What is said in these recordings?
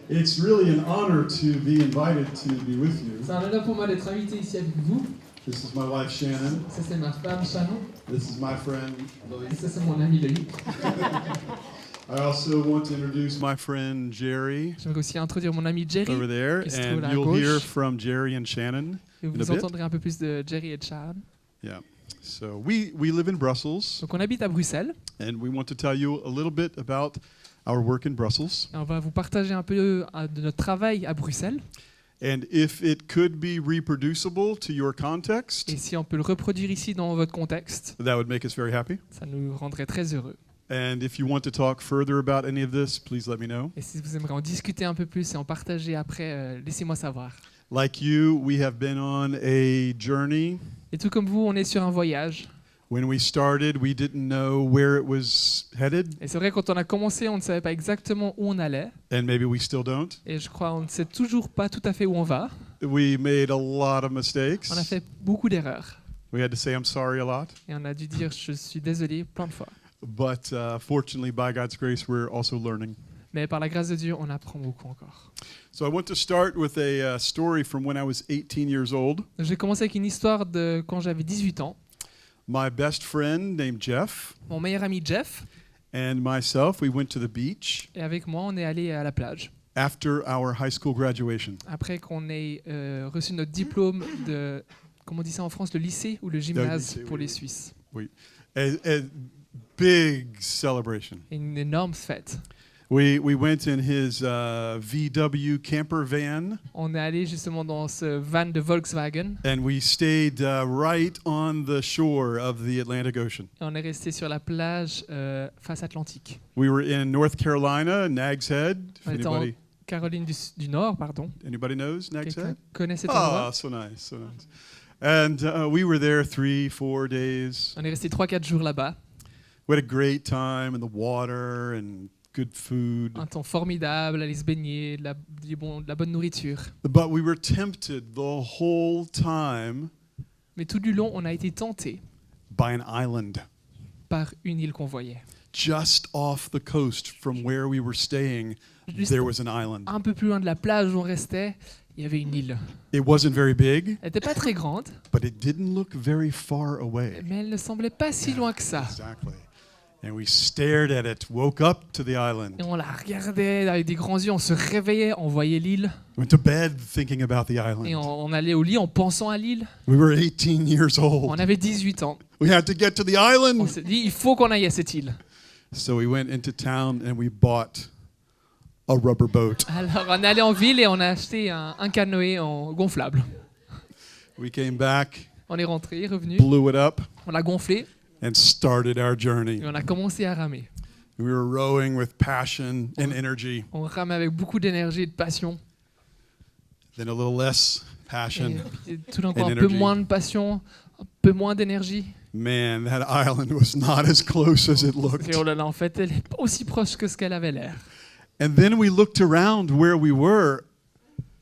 It's really an honor to be invited to be with you. C'est un honneur pour moi d'être invité ici avec vous. This is my wife Shannon. Ça c'est ma femme Shannon. This is my friend Et Loïc. ça c'est mon ami Loïc. I also want to introduce my friend Jerry J'aimerais aussi introduire mon ami Jerry. over there, qui se trouve and là à you'll hear gauche. from Jerry and Shannon. Et in a vous bit. entendrez un peu plus de Jerry et de Sharon. Yeah. So we live in Brussels, Donc on habite à Bruxelles. and we want to tell you a little bit about our work in Brussels. Et on va vous partager un peu de notre travail à Bruxelles. And if it could be reproducible to your context, Et si on peut le reproduire ici dans votre contexte, that would make us very happy. ça nous rendrait très heureux. And if you want to talk further about any of this, please let me know. Et si vous aimeriez en discuter un peu plus et en partager après, laissez-moi savoir. Like you, we have been on a journey. Et tout comme vous, on est sur un voyage. When we started, we didn't know where it was headed, Et c'est vrai, quand on a commencé, on ne savait pas exactement où on allait. and maybe we still don't. Et je crois qu'on ne sait toujours pas tout à fait où on va. We made a lot of mistakes. On a fait beaucoup d'erreurs. We had to say I'm sorry a lot. Et on a dû dire je suis désolé plein de fois. But fortunately, by God's grace, we're also learning. Mais par la grâce de Dieu, on apprend beaucoup encore. So I want to start with a story from when I was 18 years old. J'ai commencé avec une histoire de quand j'avais 18 ans. My best friend named Jeff Mon meilleur ami Jeff and myself, we went to the beach et avec moi, on est allé à la plage. after our high school graduation. Après qu'on ait reçu notre diplôme de, comment on dit ça en France, le lycée ou le gymnase lycée, pour oui. les Suisses. A big celebration. Une énorme fête. We went in his VW camper van, On est allé justement dans ce van de Volkswagen and we stayed right on the shore of the Atlantic Ocean. et on est resté sur la plage face Atlantique. We were in North Carolina, Nags Head. If On était en anybody, Caroline du Nord, pardon. anybody knows Nags Quelqu'un Head? connaît cet Ah, endroit? so nice, so nice. And we were there 3-4 days. On est resté 3-4 jours là-bas. We had a great time in the water and good food. Un temps formidable, aller se baigner, de la bonne nourriture. But we were tempted the whole time Mais tout du long, on a été tenté by an island par une île qu'on voyait. just off the coast from where we were staying. Juste There was an island. un peu plus loin de la plage où on restait, il y avait une île. It wasn't very big, Elle n'était pas très grande, but it didn't look very far away. mais elle ne semblait pas si loin que ça. Exactly. And we stared at it, woke up to the island, Et on la regardait avec des grands yeux, on se réveillait, on voyait l'île. went to bed thinking about the Et island. on allait au lit en pensant à l'île. We were 18 years On old. avait 18 ans. We had to get to the On island. s'est dit, il faut qu'on aille à cette île. So we went into town and we bought a rubber boat. Alors on est allé en ville et on a acheté un canoë en gonflable. We came back, On est rentré, revenu, blew it up, on l'a gonflé and started our journey. et on a commencé à ramer. We were rowing with passion and energy, On ramait avec beaucoup d'énergie et de passion. then a little less Et passion. puis, tout d'un coup, And un peu energy. moins de passion, un peu moins d'énergie. Man, that island was not as close as it looked. Et oh là là, en fait, elle n'est pas aussi proche que ce qu'elle avait l'air. And then we looked around where we were.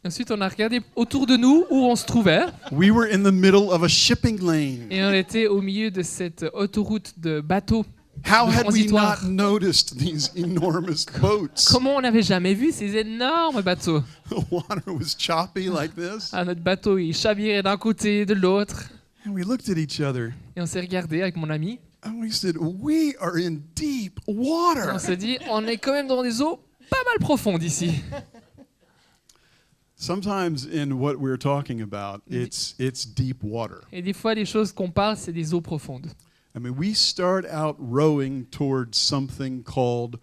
Ensuite, on a regardé autour de nous où on se trouvait. We were in the middle of a shipping lane. Et on était au milieu de cette autoroute de bateaux. How de had we transitoire. not noticed these enormous boats? Comment on n'avait jamais vu ces énormes bateaux? The water was choppy like this. Ah, notre bateau, il chavirait d'un côté, de l'autre. And we looked at each other Et on s'est regardé avec mon ami. and we said, we are in deep water. On s'est dit, on est quand même dans des eaux pas mal profondes ici. Sometimes in what we're talking about, it's deep water. Et des fois, les choses qu'on parle, c'est des eaux profondes. I mean, we start out rowing towards something called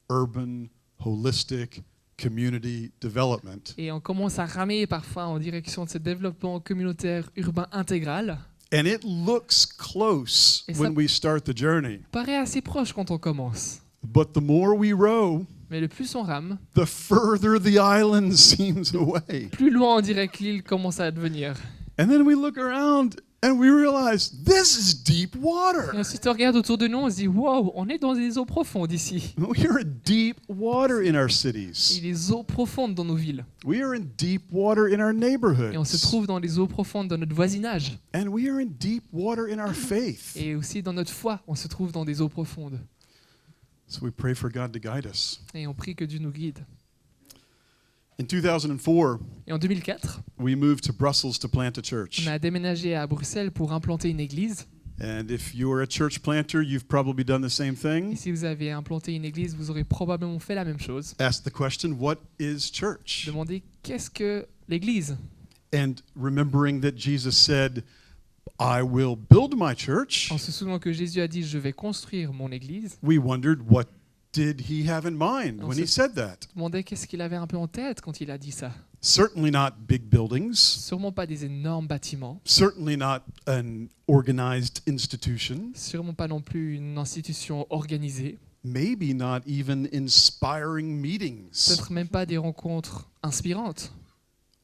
urban, holistic community development. Et on commence à ramer parfois en direction de ce développement communautaire urbain intégral. And it looks close Et ça- when we start the journey. Paraît assez proche quand on commence. But the more we row, Mais le plus on rame, the further the island seems away. plus loin on dirait que l'île commence à devenir. And then we look around and we realize this is deep Et water. ensuite on regarde autour de nous, on se dit, wow, on est dans des eaux profondes ici. We are in deep water in our Et cities. les eaux profondes dans nos villes. We are in deep water in our Et on se neighborhoods. trouve dans les eaux profondes dans notre voisinage. And we are in deep water in our faith. Et aussi dans notre foi, on se trouve dans des eaux profondes. So we pray for God to guide us. Et on prie que Dieu nous guide. In 2004, Et en 2004, we moved to Brussels to plant a on church. a déménagé à Bruxelles pour implanter une église. And if you're a church planter, you've probably done the same Et thing. si vous avez implanté une église, vous aurez probablement fait la même chose. Ask the question, what is church? Demandez qu'est-ce que l'église? And remembering that Jesus said, I will build my church, En se souvenant que Jésus a dit, je vais construire mon église, we wondered, what did he have in mind when he said that? demandez qu'est-ce qu'il avait un peu en tête quand il a dit ça. Certainly not big buildings, Sûrement pas des énormes bâtiments, certainly not an organized institution, sûrement pas non plus une institution organisée, maybe not even inspiring meetings. peut-être même pas des rencontres inspirantes.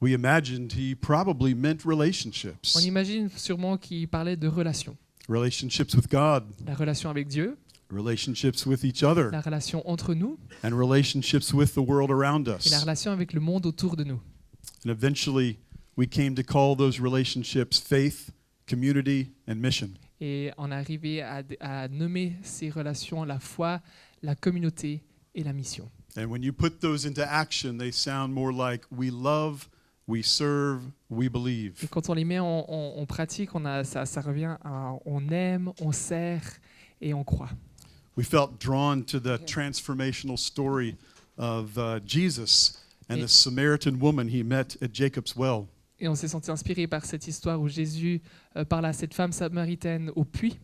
We imagined he probably meant On relationships, imagine sûrement qu'il parlait de relations. relationships with God, La relation avec Dieu, relationships with each other, la relation entre nous and relationships with the world around et la us. relation avec le monde autour de nous. And eventually, we came to call those relationships faith, community, and mission. Et on est arrivé à nommer ces relations la foi, la communauté et la mission. And when you put those into action, they sound more like we love, we serve, we believe. Et quand on les met en pratique, ça revient à on aime, on sert et on croit. We felt drawn to the transformational story of Jesus and the Samaritan woman he met at Jacob's well. Et on s'est senti inspiré par cette histoire où Jésus parle à cette femme samaritaine au puits.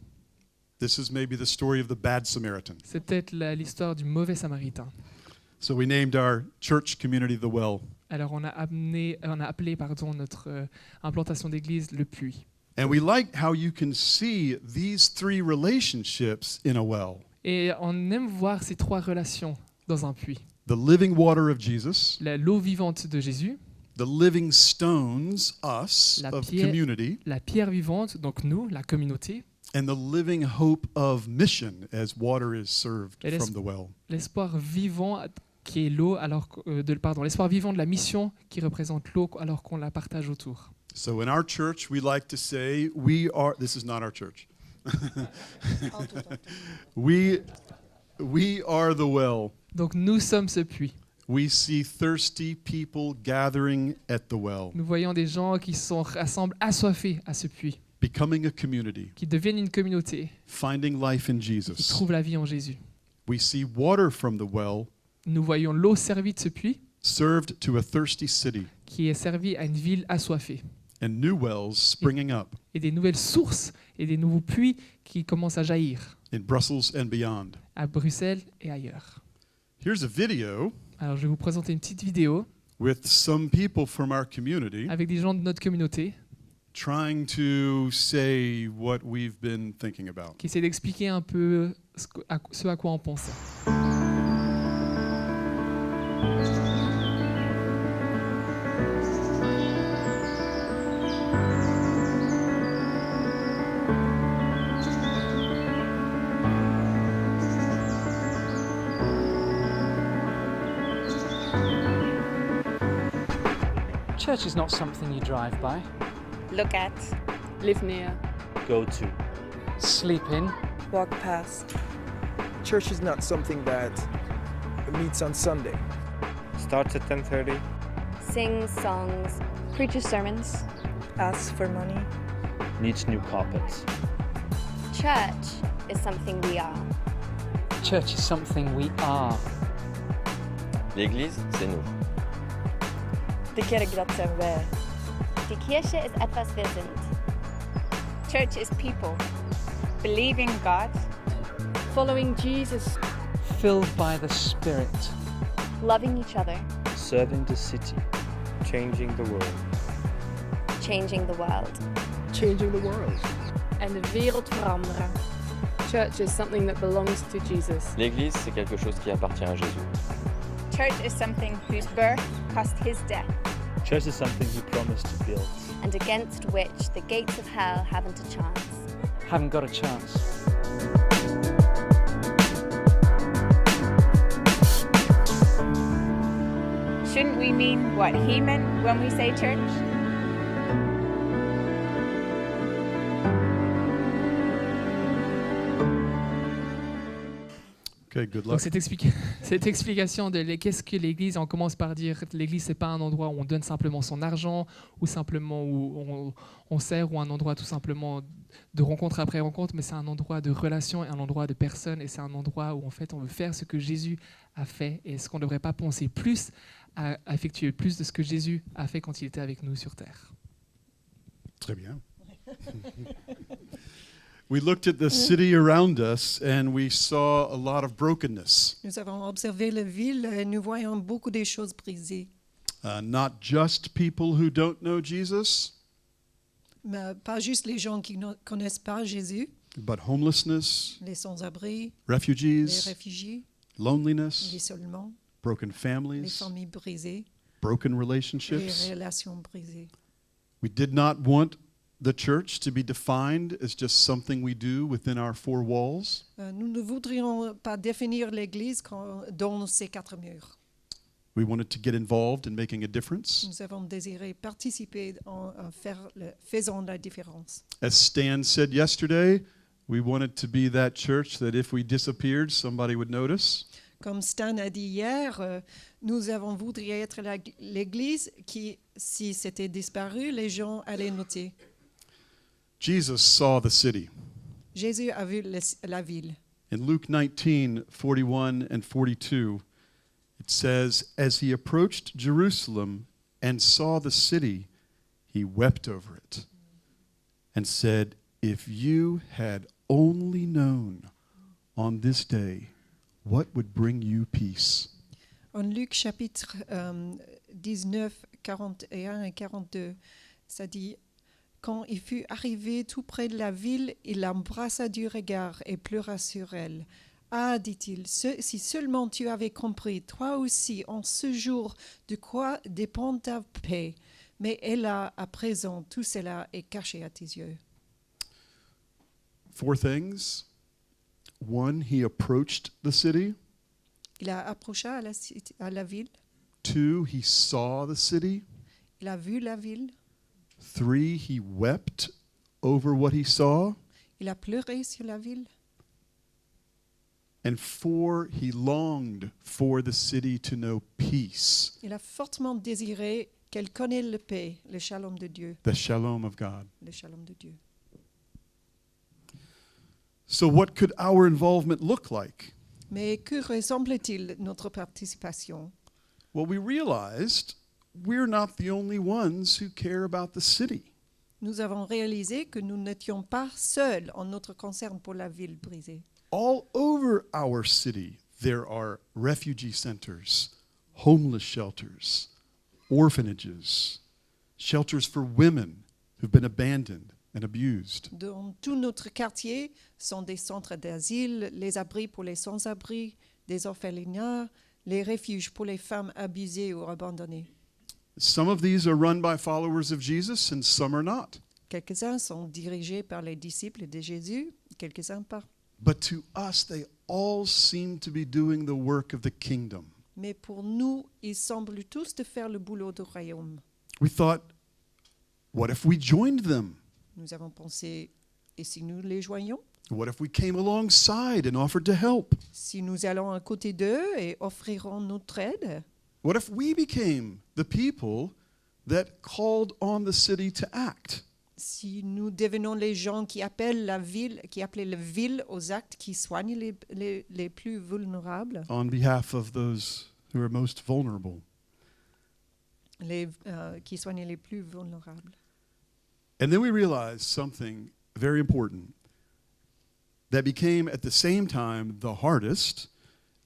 This is maybe the story of the bad Samaritan. C'est peut-être l'histoire du mauvais samaritain. So we named our church community the well. Alors on a appelé notre implantation d'église le puits. And we like how you can see these three relationships in a well. Et on aime voir ces trois relations dans un puits. The living water of Jesus, L'eau vivante de Jésus, the living stones, us, La of pierre- community, la pierre vivante, donc nous, la communauté, and the living hope of mission as water is served Et l'es- from the well. l'espoir vivant qui est l'eau, l'espoir vivant de la mission qui représente l'eau alors qu'on la partage autour. So in our church, we like to say, we are, this is not our church. we are the well. Donc nous sommes ce puits. We see thirsty people gathering at the well, Nous voyons des gens qui sont rassemblent assoiffés à ce puits, becoming a community, qui deviennent une communauté, finding life in qui Jesus. trouvent la vie en Jésus. We see water from the well Nous voyons l'eau servie de ce puits served to a thirsty city, qui est servie à une ville assoiffée. and new wells springing up Et des nouvelles sources et des nouveaux puits qui commencent à jaillir in Brussels and beyond. à Bruxelles et ailleurs. Here's a video Alors je vais vous présenter une petite vidéo with some people from our community avec des gens de notre communauté trying to say what we've been thinking about. qui essaient d'expliquer un peu ce à quoi on pensait. Church is not something you drive by, Look at, Live near. Go to. sleep in, walk past. Church is not something that meets on Sunday. Starts at 10:30. Sing songs. Preaches sermons. Ask for money. Needs new carpets. Church is something we are. church is something we are. L'église, c'est nous. Die kerk, dat zijn wij. Die Kirche ist etwas wir sind. Church is people believing God, Following Jesus. Filled by the Spirit. Loving each other. Serving the city. Changing the world. Changing the world. Changing the world. En de wereld veranderen. Church is something that belongs to Jesus. L'église, c'est quelque chose qui appartient à Jésus. church is something whose birth cost his death. Church is something he promised to build. And against which the gates of hell haven't a chance. Haven't got a chance. Shouldn't we mean what he meant when we say church? Okay, good Donc luck. cette explication de qu'est-ce que l'Église, on commence par dire l'Église c'est pas un endroit où on donne simplement son argent ou simplement où on sert ou un endroit tout simplement de rencontre après rencontre, mais c'est un endroit de relation et un endroit de personne et c'est un endroit où en fait on veut faire ce que Jésus a fait et est-ce qu'on ne devrait pas penser plus à effectuer plus de ce que Jésus a fait quand il était avec nous sur terre. Très bien. We looked at the city around us and we saw a lot of brokenness. Nous avons observé la ville et nous voyons beaucoup de choses brisées. Not just people who don't know Jesus, Mais pas juste les gens qui ne connaissent pas Jésus, but homelessness, les sans-abri, les refugees, réfugiés, loneliness, l'isolement, broken les families, familles brisées, broken les relationships. relations brisées. We did not want the church to be defined as just something we do within our four walls. Nous ne voudrions pas définir l'Église dans ces quatre murs. We wanted to get involved in making a difference. Nous avons désiré participer en faisant la différence. As Stan said yesterday, we wanted to be that church that if we disappeared, somebody would notice. Comme Stan a dit hier, nous avons voulu être l'Église qui, si c'était disparu, les gens allaient noter. Jesus saw the city. Jésus a vu la ville. In Luke 19:41 and 42, it says, "As he approached Jerusalem and saw the city, he wept over it and said, 'If you had only known on this day what would bring you peace.'" En Luc chapitre 19, 41 et 42, ça dit « Quand il fut arrivé tout près de la ville, il l'embrassa du regard et pleura sur elle. Ah, dit-il, si seulement tu avais compris, toi aussi, en ce jour, de quoi dépend ta paix. Mais hélas, à présent, tout cela est caché à tes yeux. » Four things. One, he approached the city. Il a approché à la ville. Two, he saw the city. Il a vu la ville. Three, he wept over what he saw. Il a pleuré sur la ville. And four, he longed for the city to know peace, Il a fortement désiré qu'elle connaisse la paix, le shalom de Dieu, the shalom of God. le shalom de Dieu. So what could our involvement look like? Mais que ressemble-t-il notre participation? Well, we realized we're not the only ones who care about the city. Nous avons réalisé que nous n'étions pas seuls en notre concern pour la ville brisée. All over our city, there are refugee centers, homeless shelters, orphanages, shelters for women who've been abandoned and abused. Dans tout notre quartier sont des centres d'asile, les abris pour les sans-abri, des orphelinats, les refuges pour les femmes abusées ou abandonnées. Some of these are run by followers of Jesus and some are not. Quelques-uns sont dirigés par les disciples de Jésus, quelques-uns pas. But to us, they all seem to be doing the work of the kingdom. Mais pour nous, ils semblent tous de faire le boulot du royaume. We thought, what if we joined them? Nous avons pensé, et si nous les joignons? What if we came alongside and offered to help? Si nous allons à côté d'eux et offrirons notre aide? What if we became the people that called on the city to act? Si nous devenons les gens qui appellent la ville aux actes qui soignent les plus vulnérables, On behalf of those who are most vulnerable. qui soignent les plus vulnérables. And then we realized something very important that became at the same time the hardest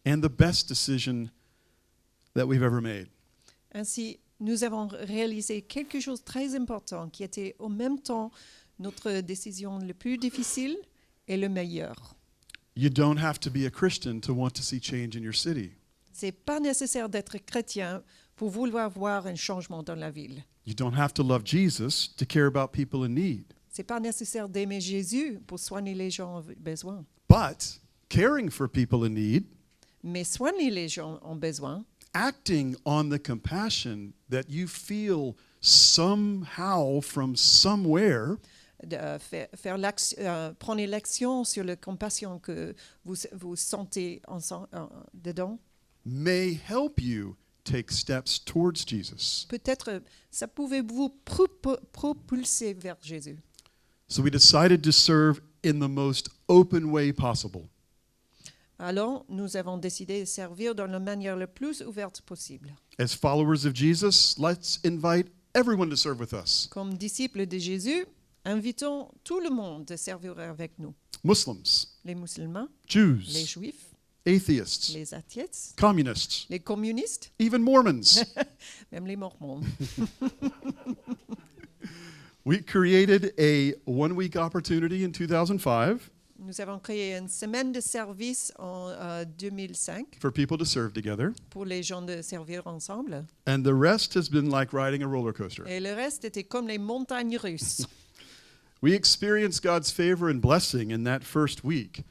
and the best decision that we've ever made. Ainsi, nous avons réalisé quelque chose de très important qui était en même temps notre décision la plus difficile et le meilleur. You don't have to be a Christian to want to see change in your city. C'est pas nécessaire d'être chrétien pour vouloir voir un changement dans la ville. You don't have to love Jesus to care about people in need. C'est pas nécessaire d'aimer Jésus pour soigner les gens en besoin. But caring for people in need, Mais soigner les gens en besoin, acting on the compassion that you feel somehow from somewhere, prenez l'action sur la compassion que vous sentez dedans. may help you take steps towards Jesus. Peut-être ça pouvait vous propulser vers Jésus. So we decided to serve in the most open way possible. Alors, nous avons décidé de servir dans la manière la plus ouverte possible. As followers of Jesus, let's invite everyone to serve with us. Comme disciples de Jésus, invitons tout le monde à servir avec nous. Muslims, Les musulmans, les Jews, juifs, atheists, les athées, communists, les communistes, even Mormons. même les mormons. We created a one-week opportunity in 2005 Nous avons créé une semaine de service en 2005 for people to serve together, pour les gens de servir ensemble. and the rest has been like riding a roller coaster. Et le reste était comme les montagnes russes. We experienced God's favor and blessing in that first week.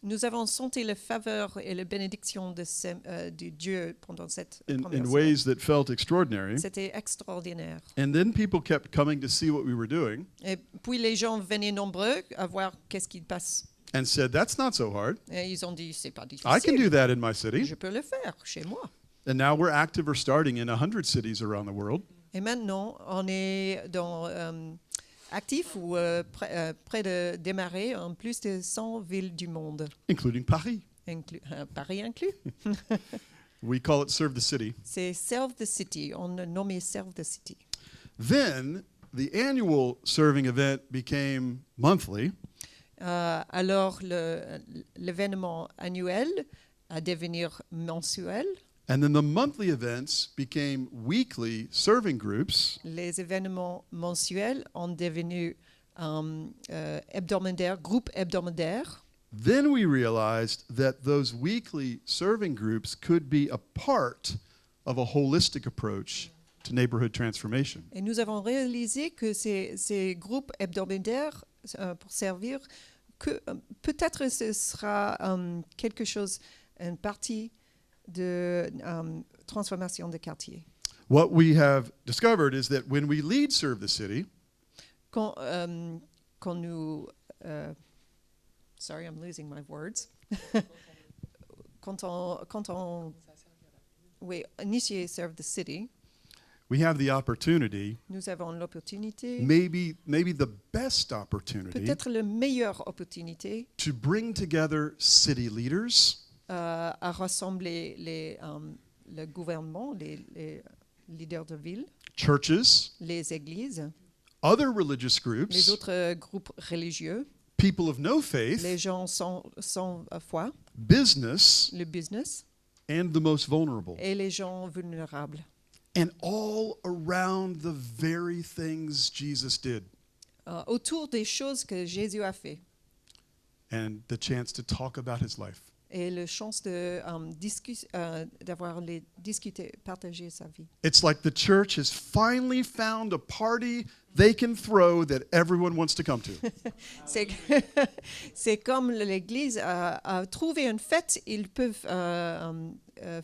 Nous avons senti la faveur et la bénédiction de Dieu pendant cette In première ways that felt extraordinary. semaine. C'était extraordinaire. And then people kept coming to see what we were doing Et puis les gens venaient nombreux à voir qu'est-ce qui passe. and said, that's not so hard. Et ils ont dit, c'est pas I can do difficile. that in my city. Je peux le faire chez moi. And now we're active or starting in 100 cities around the world. Et maintenant, on est actif ou près de démarrer en plus de 100 villes du monde, Including Paris. Paris inclus. We call it Serve the City. C'est Serve the City, on a nommé Serve the City. Then the annual serving event became monthly, Alors l'événement annuel a devenir mensuel. and then the monthly events became weekly serving groups, Les événements mensuels ont devenu hebdomadaires, groupes hebdomadaires. then we realized that those weekly serving groups could be a part of a holistic approach to neighborhood transformation. Et nous avons réalisé que ces groupes hebdomadaires pour servir, que peut-être ce sera quelque chose, une partie de transformation de quartier. What we have discovered is that when we lead Serve the City, Quand nous... sorry, I'm losing my words. quand on initie Serve the City, we have the opportunity, nous avons l'opportunité, maybe the best opportunity, peut-être la meilleure opportunité, to bring together city leaders, à rassembler le gouvernement, les leaders de ville, churches, les églises, other religious les groups, autres groupes religieux, people of no faith, les gens sans foi, business, le business and the most vulnerable. et les gens vulnérables. And all around the very things Jesus did. Autour des choses que Jésus a fait And the chance to talk about his life. et la chance d'avoir discuté, partager sa vie. It's like the church has finally found a party they can throw that everyone wants to come to. C'est comme l'Église a trouvé une fête, ils peuvent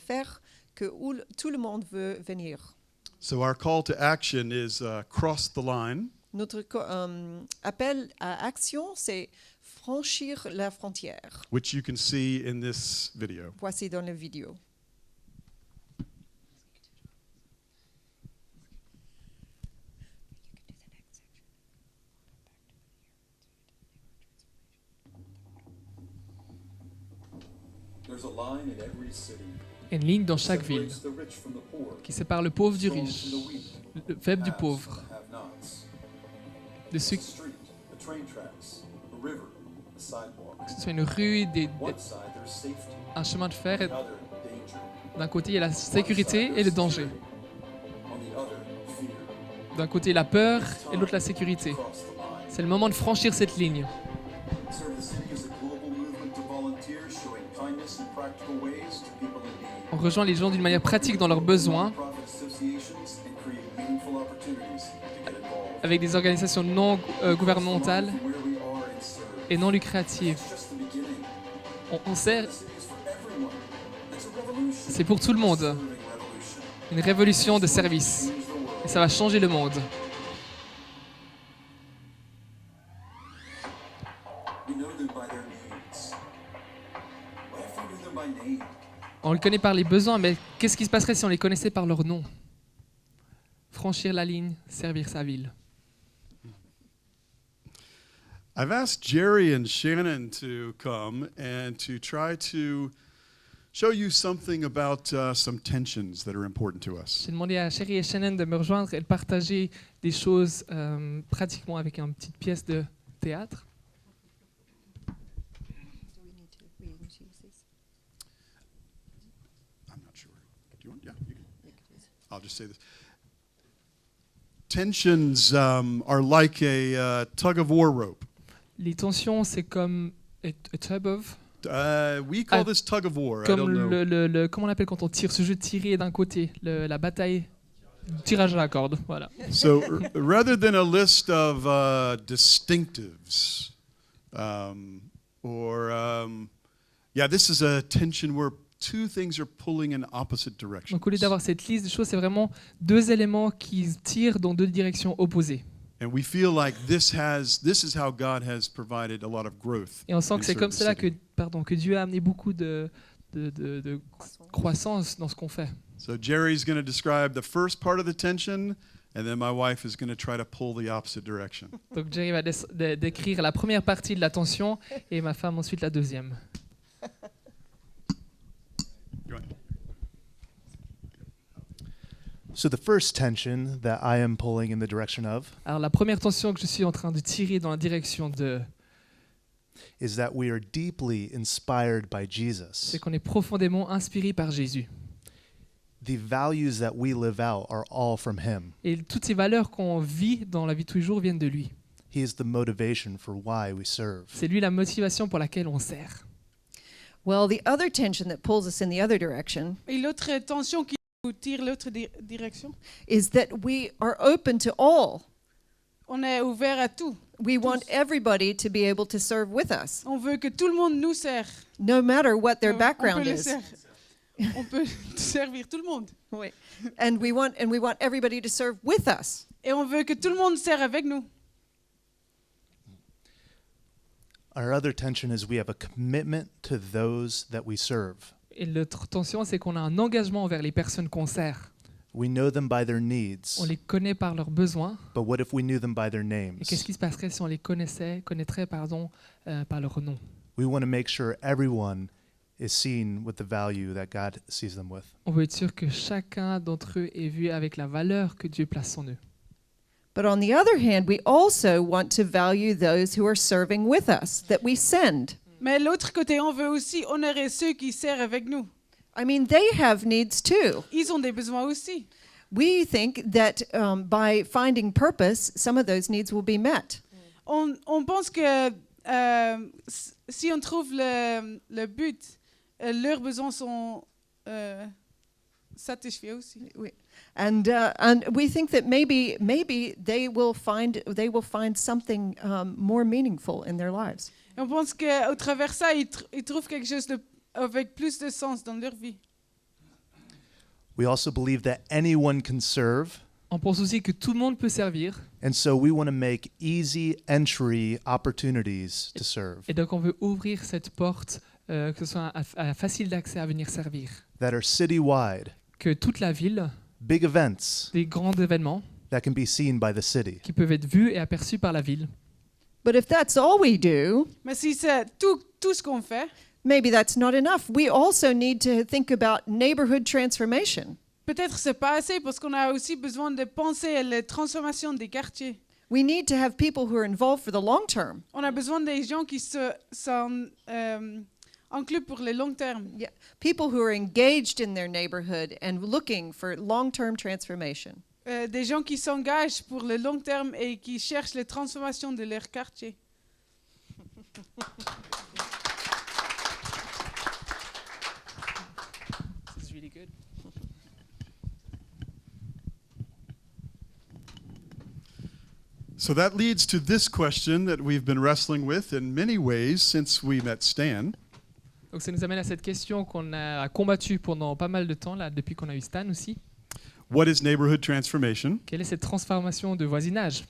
faire que tout le monde veut venir. So our call to action is cross the line. Notre appel à action, c'est franchir la frontière. Which you can see in this video. Voici dans la vidéo. Une ligne dans chaque ville qui sépare le pauvre du riche, le faible du pauvre, de ceux que ce soit une rue, un chemin de fer. D'un côté, il y a la sécurité et le danger. D'un côté, la peur et l'autre, la sécurité. C'est le moment de franchir cette ligne. On rejoint les gens d'une manière pratique dans leurs besoins, avec des organisations non gouvernementales et non lucratives. On sert. C'est pour tout le monde. Une révolution de service. Et ça va changer le monde. On le connaît par les besoins, mais qu'est-ce qui se passerait si on les connaissait par leur nom? Franchir la ligne, servir sa ville. I've asked Jerry and Shannon to come and to try to show you something about some tensions that are important to us. J'ai demandé à Sherry et Shannon de me rejoindre et de partager des choses pratiquement avec une petite pièce de théâtre. I'm not sure. Do you want? Yeah, you can. I'll just say this. Tensions are like a tug of war rope. Les tensions, c'est comme a tub of. We call this tug of war. I don't Comme know. comment on l'appelle quand on tire ce jeu de tirer d'un côté, la bataille, tirage à la corde, voilà. So rather than a list of distinctives, this is a tension where two things are pulling in opposite directions. Donc au lieu d'avoir cette liste de choses, c'est vraiment deux éléments qui tirent dans deux directions opposées. And we feel like this is how God has provided a lot of growth. Et on sent in que c'est comme certain cela city. que Dieu a amené beaucoup de croissance dans ce qu'on fait. So Jerry's going to describe the first part of the tension, and then my wife is going to try to pull the opposite direction. Donc Jerry va décrire la première partie de la tension et ma femme ensuite la deuxième. Go ahead. So the first tension that I am pulling in the direction of Alors la première tension que je suis en train de tirer dans la direction de, is that we are deeply inspired by c'est Jesus. qu'on est profondément inspiré par Jésus. The values that we live out are all from him. Et toutes ces valeurs qu'on vit dans la vie de tous les jours viennent de lui. He is the motivation for why we serve. C'est lui la motivation pour laquelle on sert. Well, the other tension that pulls us in the other direction Et l'autre tension qui nous tire l'autre direction, is that we are open to all. on est ouvert à tout. We want everybody to be able to serve with us, On veut que tout le monde nous sert. no matter what their On background peut les is. on peut servir tout le monde. Oui. And we want everybody to serve with us. Et on veut que tout le monde sert avec nous. Our other tension is we have a commitment to those that we serve. Et l'autre tension, c'est qu'on a un engagement envers les personnes qu'on sert. We know them by their needs, On les connaît par leurs besoins. but what if we knew them by their Et qu'est-ce names? qui se passerait si on les connaîtrait par leur nom? We want to make sure everyone is seen with the value that God sees them with. On veut être sûr que chacun d'entre eux est vu avec la valeur que Dieu place en eux. But on the other hand, we also want to value those who are serving with us, that we send. Mais l'autre côté, on veut aussi honorer ceux qui servent avec nous. I mean, they have needs too. Ils ont des besoins aussi. We think that by finding purpose, some of those needs will be met. On pense que si on trouve le but, leurs besoins sont satisfaits aussi. And we think that maybe they will find something more meaningful in their lives. Et on pense qu'au travers ça, ils trouvent quelque chose avec plus de sens dans leur vie. We also believe that anyone can serve, On pense aussi que tout le monde peut servir. and so we want to make easy entry opportunities to serve Et donc on veut ouvrir cette porte, que ce soit facile d'accès à venir servir. that are citywide, Que toute la ville, big events des grands événements that can be seen by the city. qui peuvent être vus et aperçus par la ville. But if that's all we do, Mais si c'est tout ce qu'on fait, maybe that's not enough. We also need to think about neighborhood transformation. peut-être c'est pas assez parce qu'on a aussi besoin de penser à la transformation des quartiers. We need to have people who are involved for the long term. On a besoin des gens qui sont inclus pour le long terme. Yeah, people who are engaged in their neighborhood and looking for long-term transformation. Des gens qui s'engagent pour le long terme et qui cherchent les transformations de leur quartier. This is really good. So that leads to this question that we've been wrestling with in many ways since we met Stan. Donc ça nous amène à cette question qu'on a combattue pendant pas mal de temps, là, depuis qu'on a eu Stan aussi. What is neighborhood transformation? Quelle est cette transformation de voisinage?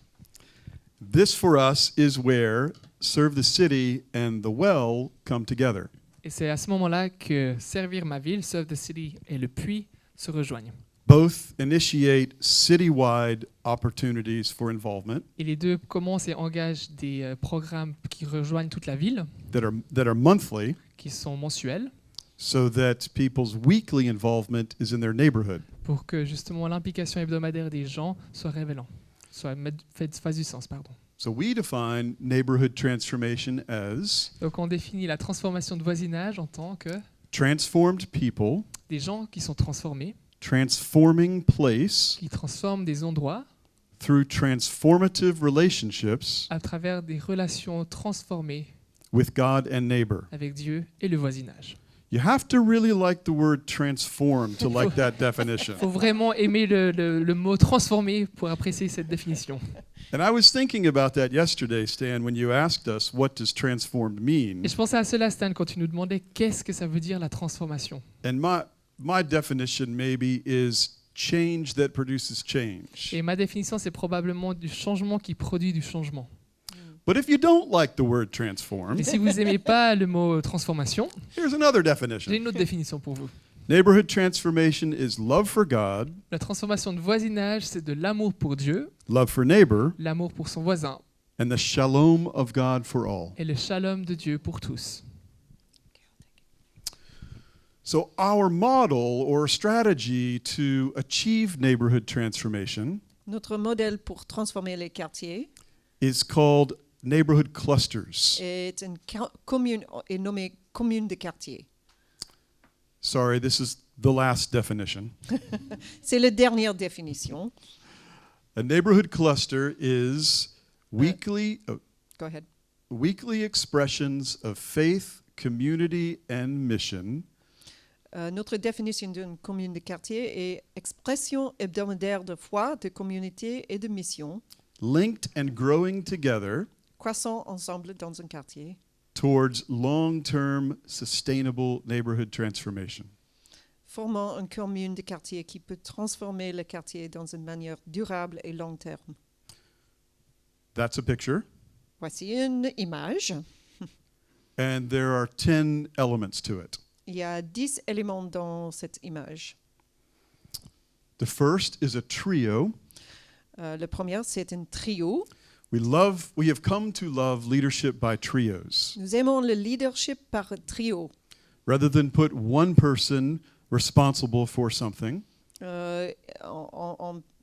This for us is where serve the city and the well come together. Et c'est à ce moment-là que servir ma ville, serve the city, et le puits se rejoignent. Both initiate citywide opportunities for involvement Et les deux commencent et engagent des programmes qui rejoignent toute la ville, that are monthly, qui sont mensuels, so that people's weekly involvement is in their neighborhood. pour que justement l'implication hebdomadaire des gens soit révélant, fasse du sens, pardon. So we define neighborhood transformation as Donc on définit la transformation de voisinage en tant que transformed people des gens qui sont transformés, transforming place qui transforment des endroits through transformative relationships à travers des relations transformées with God and neighbor. avec Dieu et le voisinage. You have to really like the word transform to like that definition. Il faut vraiment aimer le mot transformer pour apprécier cette définition. And I was thinking about that yesterday, Stan, when you asked us what does transformed mean. Et je pensais à cela, Stan, quand tu nous demandais qu'est-ce que ça veut dire la transformation. And my definition maybe is change that produces change. Et ma définition, c'est probablement du changement qui produit du changement. But if you don't like the word transform, Et si vous n'aimez pas le mot transformation, here's another definition. j'ai une autre définition pour vous. Neighborhood transformation is love for God, La transformation de voisinage, c'est de l'amour pour Dieu, love for neighbor, l'amour pour son voisin and the shalom of God for all. et le shalom de Dieu pour tous. So our model or strategy to achieve neighborhood transformation Notre modèle pour transformer les quartiers is called neighborhood clusters. est une commune est nommée commune de quartier. Sorry, this is the last definition. C'est la dernière définition. A neighborhood cluster is weekly Go ahead. weekly expressions of faith, community, and mission Notre définition d'une commune de quartier est expression hebdomadaire de foi, de communauté et de mission, linked and growing together croissant ensemble dans un quartier, towards long-term sustainable neighborhood transformation. formant une commune de quartier qui peut transformer le quartier dans une manière durable et long terme. That's a picture. Voici une image. And there are 10 elements to it. Il y a 10 éléments dans cette image. The first is a trio. Le premier, c'est un trio. We have come to love leadership by trios. Nous aimons le leadership par trio. Rather than put one person responsible for something,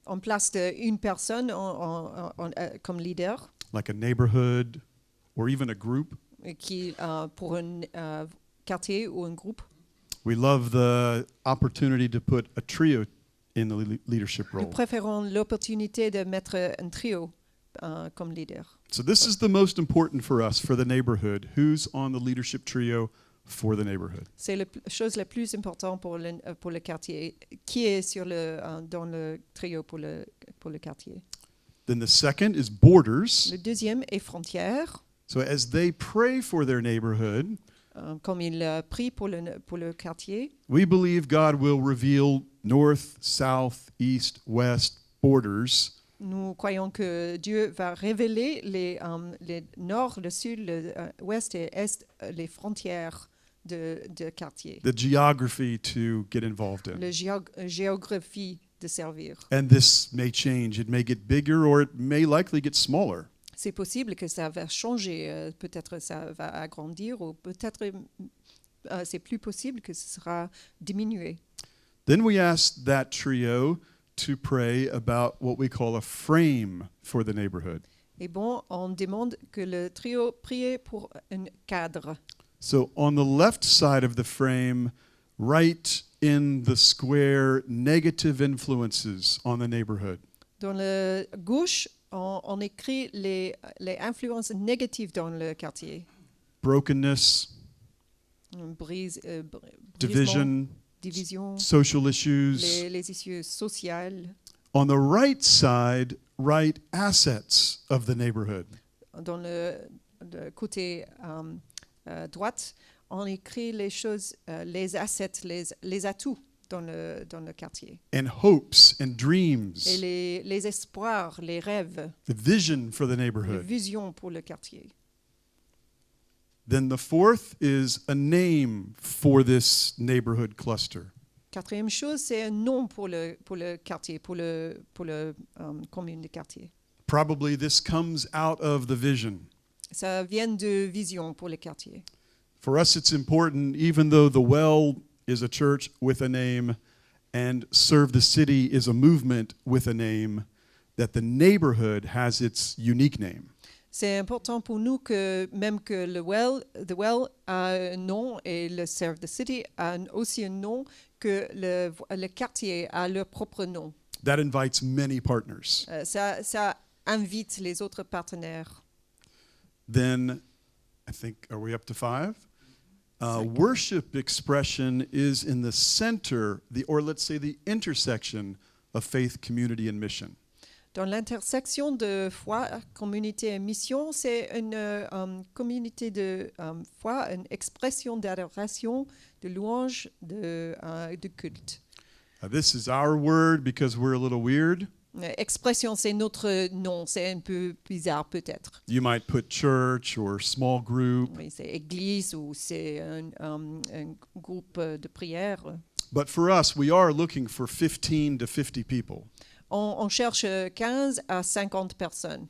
En place d'une personne comme leader, like a neighborhood or even a group, qui pour un quartier ou un groupe. we love the opportunity to put a trio in the leadership Nous role. préférons l'opportunité de mettre un trio comme leader. So this is the most important for us, for the neighborhood. Who's on the leadership trio for the neighborhood? C'est la chose la plus importante pour le quartier. Qui est dans le trio pour le quartier? Then the second is borders. Le deuxième est frontière. So as they pray for their neighborhood, Comme il prie pour le quartier, we believe God will reveal north, south, east, west borders nous croyons que Dieu va révéler les nord, le sud, l'ouest et est, les frontières de quartier, the geography to get involved in. la géographie de servir. And this may change. It may get bigger or it may likely get smaller. C'est possible que ça va changer, peut-être ça va agrandir ou peut-être c'est plus possible que ce sera diminué. Then we ask that trio to pray about what we call a frame for the neighborhood. Et bon, on demande que le trio prie pour un cadre. So on the left side of the frame, write in the square negative influences on the neighborhood. Dans le gauche, on écrit les influences négatives dans le quartier. Brokenness, Division, social issues. les issues sociales. On the right side, write assets of the neighborhood. Dans le côté droite, on écrit les choses, les assets, les atouts dans le quartier. And hopes and dreams. Et les espoirs, les rêves. The vision for the Les neighborhood. visions pour le quartier. Then the fourth is a name for this neighborhood cluster. Quatrième chose, c'est un nom pour le quartier, pour le commune de quartier. Probably this comes out of the vision. Ça vient de vision pour le quartier. For us, it's important, even though the Well is a church with a name and Serve the City is a movement with a name, that the neighborhood has its unique name. C'est important pour nous que même que The Well a un nom et le Serve the City a aussi un nom, que le quartier a leur propre nom. That invites many partners. Ça invite les autres partenaires. Then, I think, are we up to 5? Worship expression is in the center, or let's say the intersection of faith, community, and mission. Dans l'intersection de foi, communauté et mission, c'est une communauté de foi, une expression d'adoration, de louange, de culte. This is our word because we're a little weird. Expression, c'est notre nom, c'est un peu bizarre peut-être. You might put church or small group. Oui, c'est église ou c'est un groupe de prière. But for us, we are looking for 15 to 50 people. On cherche 15 à 50 personnes.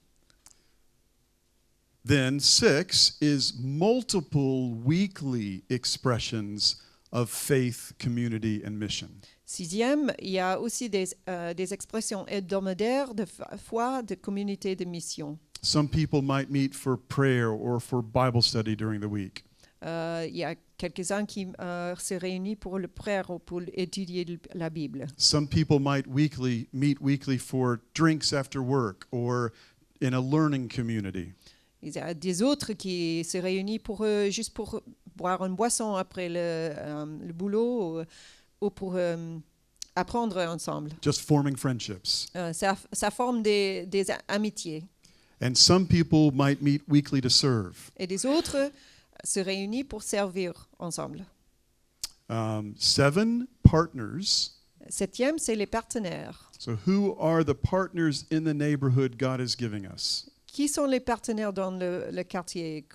Then 6 is multiple weekly expressions of faith, community, and mission. Sixième, il y a aussi des expressions hebdomadaires de foi, de communauté, de mission. Some people might meet for prayer or for Bible study during the week. Il y a quelques-uns qui se réunissent pour le prière ou pour étudier la Bible. Some people might meet weekly for drinks after work or in a learning community. Il y a des autres qui se réunissent juste pour boire une boisson après le boulot ou pour apprendre ensemble. Just forming friendships. Ça forme des amitiés. And some people might meet weekly to serve. Et des autres se réunissent pour servir ensemble. 7, partners. Septième, c'est les partenaires. So who are the partners in the neighborhood God is giving us? Qui sont les partenaires dans le quartier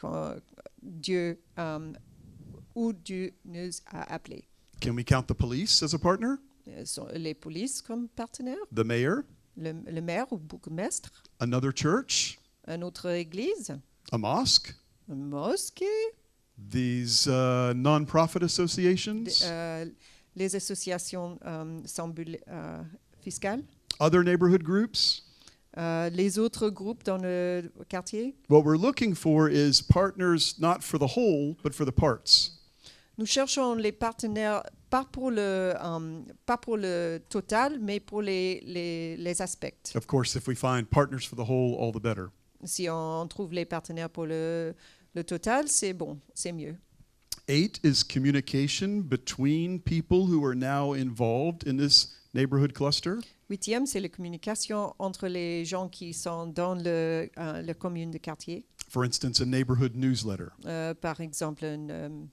où Dieu nous a appelés? Can we count the police as a partner? Les polices comme partenaires? The mayor? Le maire ou bourgmestre? Another church? Une autre église? A mosque? Une mosquée? These non-profit associations? Les associations fiscales? Other neighborhood groups? Les autres groupes dans le quartier? What we're looking for is partners not for the whole, but for the parts. Nous cherchons les partenaires pas pour le total, mais pour les aspects. Of course, if we find partners for the whole, all the better. Si on trouve les partenaires pour le total, c'est bon, c'est mieux. 8 is communication between people who are now involved in this neighborhood cluster. Huitième, c'est la communication entre les gens qui sont dans la commune de quartier. For instance, a neighborhood newsletter. Par exemple, une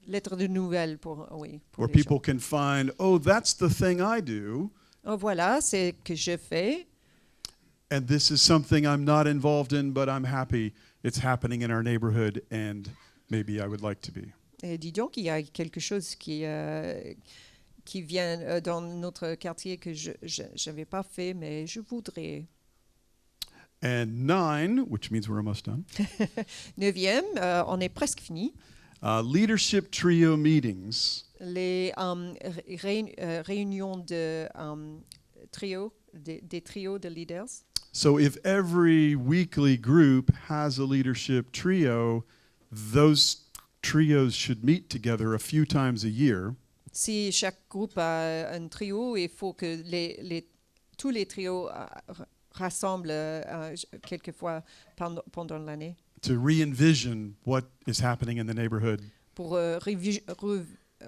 lettre de nouvelles pour Where les people gens. can find, oh, that's the thing I do. Oh, voilà, c'est que je fais. And this is something I'm not involved in, but I'm happy it's happening in our neighborhood, and maybe I would like to be. Et dis donc, il y a quelque chose qui vient dans notre quartier que je n'avais pas fait, mais je voudrais. And 9, which means we're almost done. Neuvième, on est presque fini. Leadership trio meetings. Les réunions de trio, des trios de leaders. So if every weekly group has a leadership trio, those trios should meet together a few times a year. Si chaque groupe a un trio, il faut que tous les trios rassemblent quelquefois pendant l'année. To re-envision what is happening in the neighborhood. Pour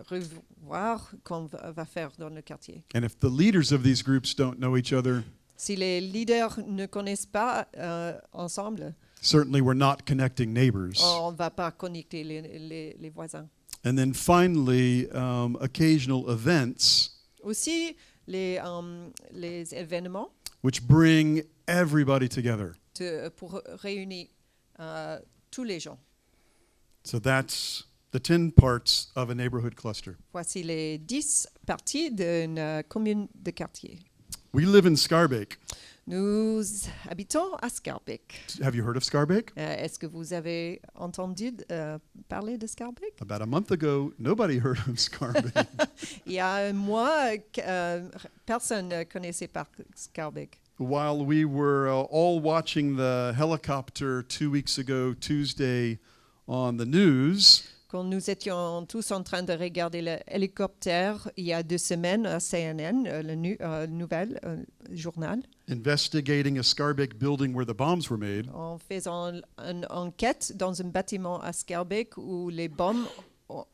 revoir qu'on va faire dans le quartier. And if the leaders of these groups don't know each other, Si les leaders ne connaissent pas ensemble, certainly we're not connecting neighbors. on ne va pas connecter les voisins. And then finally, occasional events Aussi, les événements which bring everybody together. pour réunir tous les gens. So that's the 10 parts of a neighborhood cluster. Voici les 10 parties d'une commune de quartier. We live in Schaerbeek. Nous habitons à Schaerbeek. Have you heard of Schaerbeek? Est-ce que vous avez entendu parler de Schaerbeek? About a month ago, nobody heard of Schaerbeek. Il y a un mois, personne ne connaissait pas Schaerbeek. While we were all watching the helicopter 2 weeks ago, Tuesday, on the news, Quand nous étions tous en train de regarder l'hélicoptère il y a 2 semaines à CNN, le nouvel journal, investigating a Schaerbeek building where the bombs were made, en faisant une enquête dans un bâtiment à Schaerbeek où les bombes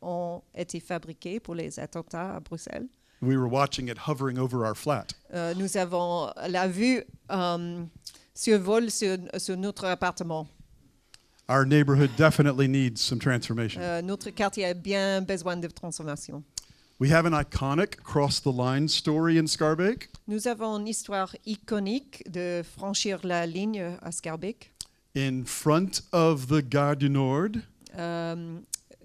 ont été fabriquées pour les attentats à Bruxelles. we were watching it hovering over our flat. Nous avons la vue survol sur notre appartement. Our neighborhood definitely needs some transformation. Notre quartier a bien besoin de transformation. We have an iconic cross-the-line story in Schaerbeek. Nous avons une histoire iconique de franchir la ligne à Schaerbeek. In front of the Gare du Nord,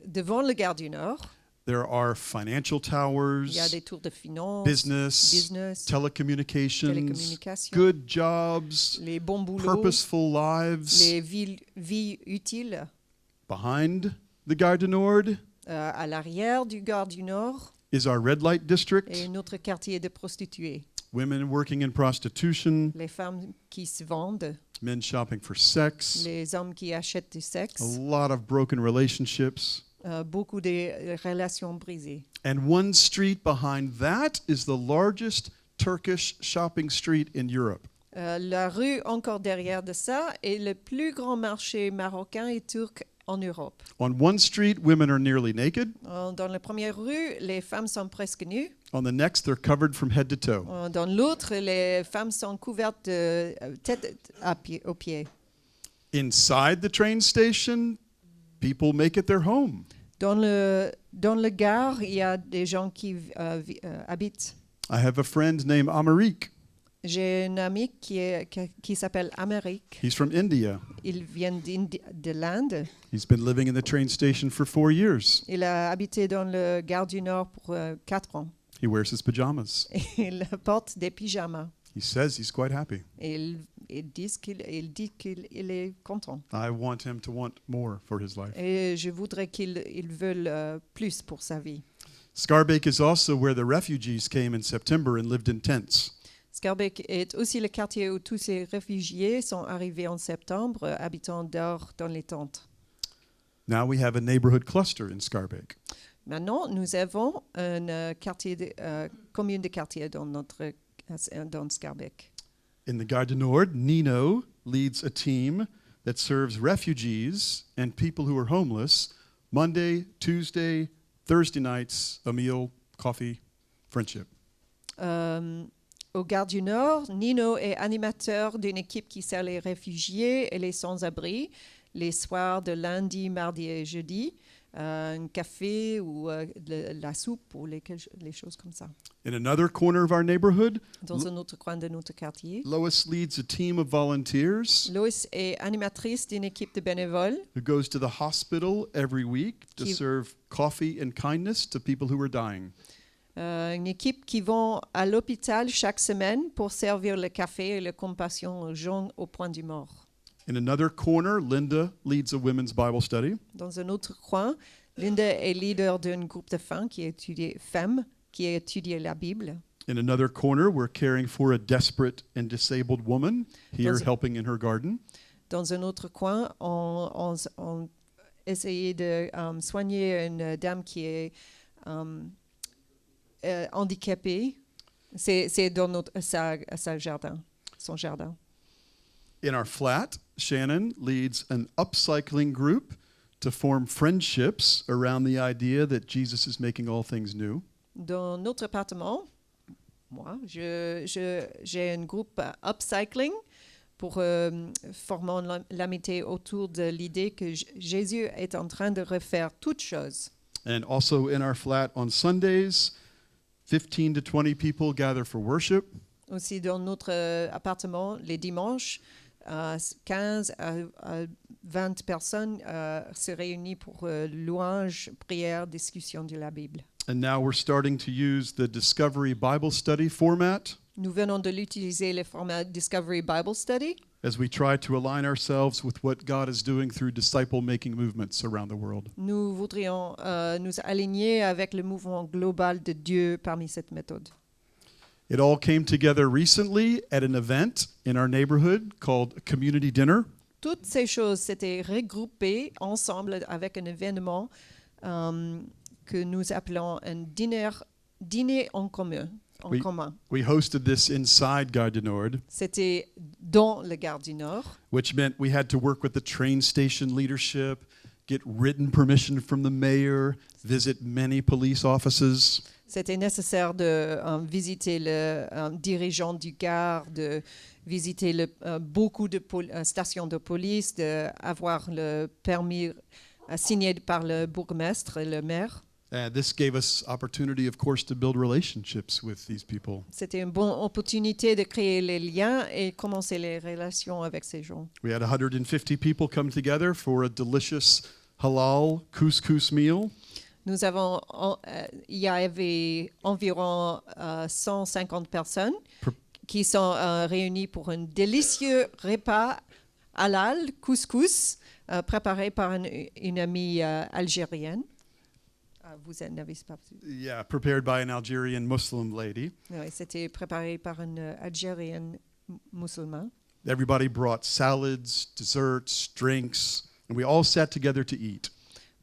Devant le Gare du Nord, there are financial towers, il y a des tours de finance, business, telecommunications, télécommunications, good jobs, les bons boulots, purposeful lives. les vies utiles. Behind the Gare du Nord À l'arrière du Gare du Nord is our red light district, est notre quartier de prostituées. women working in prostitution, Les femmes qui se vendent, men shopping for sex, les hommes qui achètent du a sexe, lot of broken relationships. beaucoup de relations brisées. And one street behind that is the largest Turkish shopping street in Europe. La rue encore derrière de ça est le plus grand marché marocain et turc en Europe. On one street, women are nearly naked. Dans la première rue, les femmes sont presque nues. On the next, they're covered from head to toe. Dans l'autre, les femmes sont couvertes de tête aux pieds. Inside the train station, people make it their home. Dans le gare, il y a des gens qui habitent. I have a friend named Amerique. J'ai un ami qui s'appelle Amérique. He's from India. Il vient de l'Inde. He's been living in the train station for 4 years. Il a habité dans le Gare du Nord pour 4 ans. He wears his pajamas. Il porte des pyjamas. He says he's quite happy. Il dit qu'il est content. I want him to want more for his life. Et je voudrais qu'il veuille plus pour sa vie. Schaerbeek is also where the refugees came in September and lived in tents. Schaerbeek est aussi le quartier où tous ces réfugiés sont arrivés en septembre, habitant dehors dans les tentes. Now we have a neighborhood cluster in Schaerbeek. Maintenant, nous avons une commune de quartier dans Schaerbeek. In the Gare du Nord, Nino leads a team that serves refugees and people who are homeless Monday, Tuesday, Thursday nights, a meal, coffee, friendship. Au Gare du Nord, Nino est animateur d'une équipe qui sert les réfugiés et les sans-abri les soirs de lundi, mardi et jeudi. Un café ou la soupe ou les choses comme ça. In another corner of our neighborhood, Dans un autre coin de notre quartier, Lois leads a team of volunteers Lois est animatrice d'une équipe de bénévoles who goes to the hospital every week to Qui- serve coffee and kindness to people who are dying. une équipe qui vont à l'hôpital chaque semaine pour servir le café et la compassion aux gens au point du mort. In another corner, Linda leads a women's Bible study. Dans un autre coin, Linda est leader d'un groupe de femmes qui étudie la Bible. In another corner, we're caring for a desperate and disabled woman here Dans- helping in her garden. Dans un autre coin, on essayait de soigner une dame qui est handicapée. C'est dans son jardin. In our flat, Shannon leads an upcycling group to form friendships around the idea that Jesus is making all things new. Dans notre appartement, moi, j'ai un groupe upcycling pour former l'amitié autour de l'idée que Jésus est en train de refaire toutes choses. And also in our flat on Sundays, 15 to 20 people gather for worship. Aussi dans notre appartement, les dimanches, 15 à 20 personnes se réunissent pour louange, prière, discussion de la Bible. And now we're starting to use the Discovery Bible Study format Nous venons de l'utiliser, le format Discovery Bible Study, as we try to align ourselves with what God is doing through disciple-making movements around the world. Nous voudrions nous aligner avec le mouvement global de Dieu parmi cette méthode. It all came together recently at an event in our neighborhood called Community Dinner. Toutes ces choses s'étaient regroupées ensemble avec un événement que nous appelons un dîner en commun. We hosted this inside Gare du Nord, C'était dans le Gare du Nord, which meant we had to work with the train station leadership, get written permission from the mayor, visit many police offices. C'était nécessaire de visiter le dirigeant du gare, de visiter beaucoup de stations de police, d'avoir le permis signé par le bourgmestre et le maire. This gave us opportunity, of course, to build relationships with these people. C'était une bonne opportunité de créer les liens et commencer les relations avec ces gens. We had 150 people come together for a delicious halal couscous meal. Il y avait environ 150 personnes qui sont réunies pour un délicieux repas halal, couscous, préparé par une amie algérienne. Vous n'avez pas vu? Yeah, prepared by an Algerian Muslim lady. Oui, c'était préparé par une Algérienne musulmane. Everybody brought salads, desserts, drinks, and we all sat together to eat.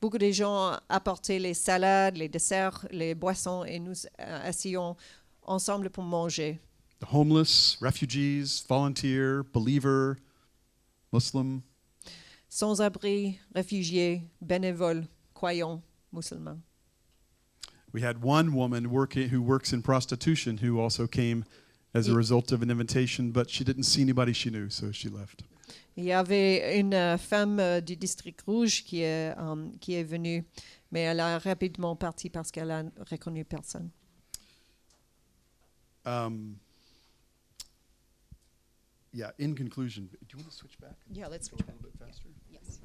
Beaucoup de gens apportaient les salades, les desserts, les boissons et nous assions ensemble pour manger. The homeless, refugees, volunteer, believer, Muslim. Sans-abri, réfugiés, bénévoles, croyants, musulmans. We had one woman who works in prostitution who also came as a result of an invitation, but she didn't see anybody she knew, so she left. Il y avait une femme du district rouge qui est venue, mais elle a rapidement parti parce qu'elle a reconnu personne. Yeah, in conclusion, do you want to switch back? Yeah, let's switch back. A little bit faster? Yes.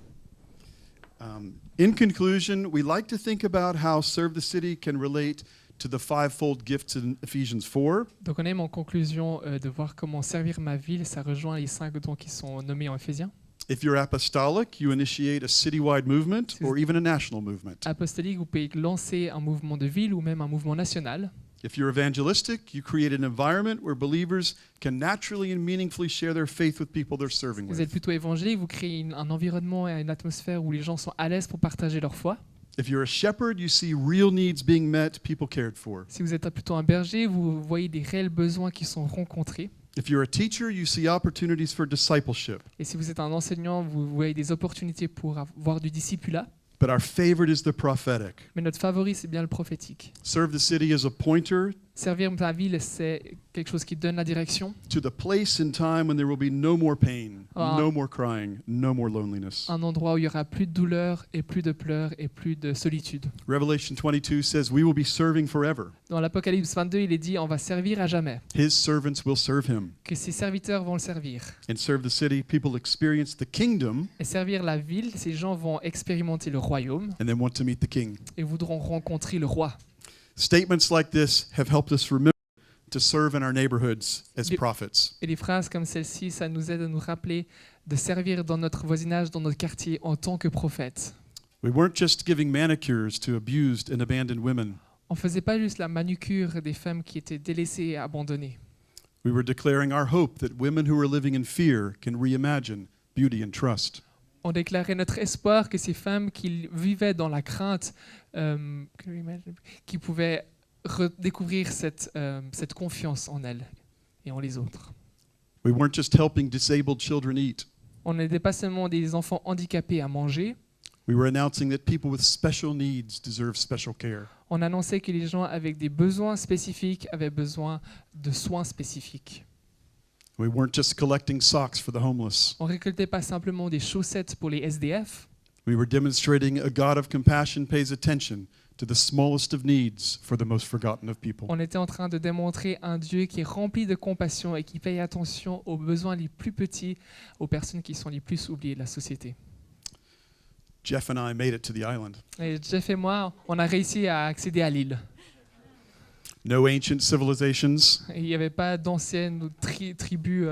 In conclusion, we like to think about how Serve the City can relate to the fivefold gifts in Ephesians 4. Donc on aime en conclusion de voir comment servir ma ville, ça rejoint les 5 dons qui sont nommés en Éphésiens. If you're apostolic, you initiate a citywide movement or even a national movement. Apostolique, vous pouvez lancer un mouvement de ville ou même un mouvement national. If you're evangelistic, you create an environment where believers can naturally and meaningfully share their faith with people they're serving Vous êtes with. plutôt évangélique, vous créez un environnement et une atmosphère où les gens sont à l'aise pour partager leur foi. If you're a shepherd, you see real needs being met, people cared for. Si vous êtes plutôt un berger, vous voyez des réels besoins qui sont rencontrés. If you're a teacher, you see opportunities for discipleship. Et si vous êtes un enseignant, vous voyez des opportunités pour avoir du discipulat. But our favorite is the prophetic. Mais notre favori, c'est bien le prophétique. Serve the City is a pointer Servir ma ville, c'est quelque chose qui donne la direction. to the place and time when there will be no more pain, no more crying, no more loneliness. Un endroit où il n'y aura plus de douleur et plus de pleurs et plus de solitude. Revelation 22 says we will be serving forever. Dans l'Apocalypse 22, il est dit on va servir à jamais, His servants will serve him. que ses serviteurs vont le servir. And Serve the City, people experience the kingdom Et servir la ville, ces gens vont expérimenter le royaume and then want to meet the king. et voudront rencontrer le roi. Statements like this have helped us remember to serve in our neighborhoods as Les- prophets. Et des phrases comme celle-ci, ça nous aide à nous rappeler de servir dans notre voisinage, dans notre quartier, en tant que prophète. We weren't just giving manicures to abused and abandoned women. On ne faisait pas juste la manucure des femmes qui étaient délaissées et abandonnées. We were declaring our hope that women who are living in fear can reimagine beauty and trust. On déclarait notre espoir que ces femmes qui vivaient dans la crainte, qui pouvaient redécouvrir cette confiance en elles et en les autres. We weren't just helping disabled children eat. On n'aidait pas seulement des enfants handicapés à manger, We were announcing that people with special needs deserve special care. on annonçait que les gens avec des besoins spécifiques avaient besoin de soins spécifiques. We weren't just collecting socks for the homeless. On récoltait pas simplement des chaussettes pour les SDF, We were demonstrating a God of compassion pays attention to the smallest of needs for the most forgotten of people. on était en train de démontrer un Dieu qui est rempli de compassion et qui paye attention aux besoins les plus petits, aux personnes qui sont les plus oubliées de la société. Jeff and I made it to the island. Et Jeff et moi, on a réussi à accéder à l'île. No ancient civilizations, Et il n'y avait pas d'anciennes tribus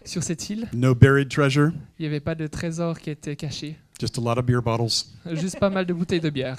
sur cette île. no buried treasure, Il n'y avait pas de trésors qui étaient cachés. just a lot of beer bottles. Juste pas mal de bouteilles de bière.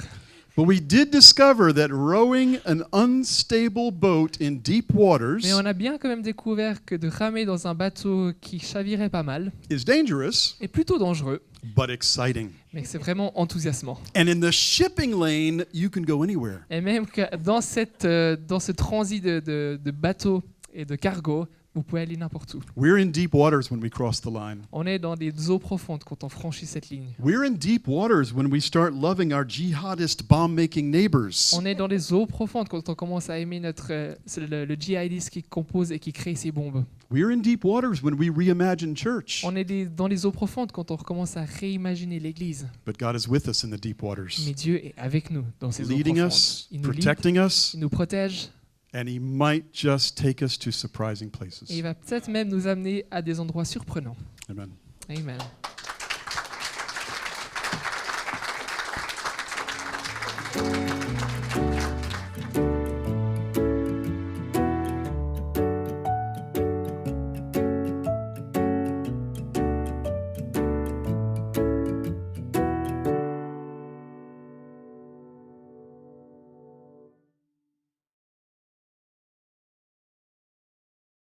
But we did discover that rowing an unstable boat in deep waters Mais on a bien quand même découvert que de ramer dans un bateau qui chavirait pas mal is dangerous, est plutôt dangereux, but exciting. mais que c'est vraiment enthousiasmant. And in the shipping lane, you can go anywhere. Et même que dans ce transit de bateaux et de cargo, vous pouvez aller n'importe où. We're in deep waters when we cross the line. On est dans des eaux profondes quand on franchit cette ligne. We're in deep waters when we start loving our jihadist bomb-making neighbors. On est dans des eaux profondes quand on commence à aimer le djihadiste qui compose et qui crée ces bombes. We're in deep waters when we reimagine church. On est dans les eaux profondes quand on recommence à réimaginer l'Église. But God is with us in the deep waters, Mais Dieu est avec nous dans ces eaux leading profondes. us, Il nous lead, protecting us, il nous protège and He might just take us to surprising places. et il va peut-être même nous amener à des endroits surprenants. Amen. Amen.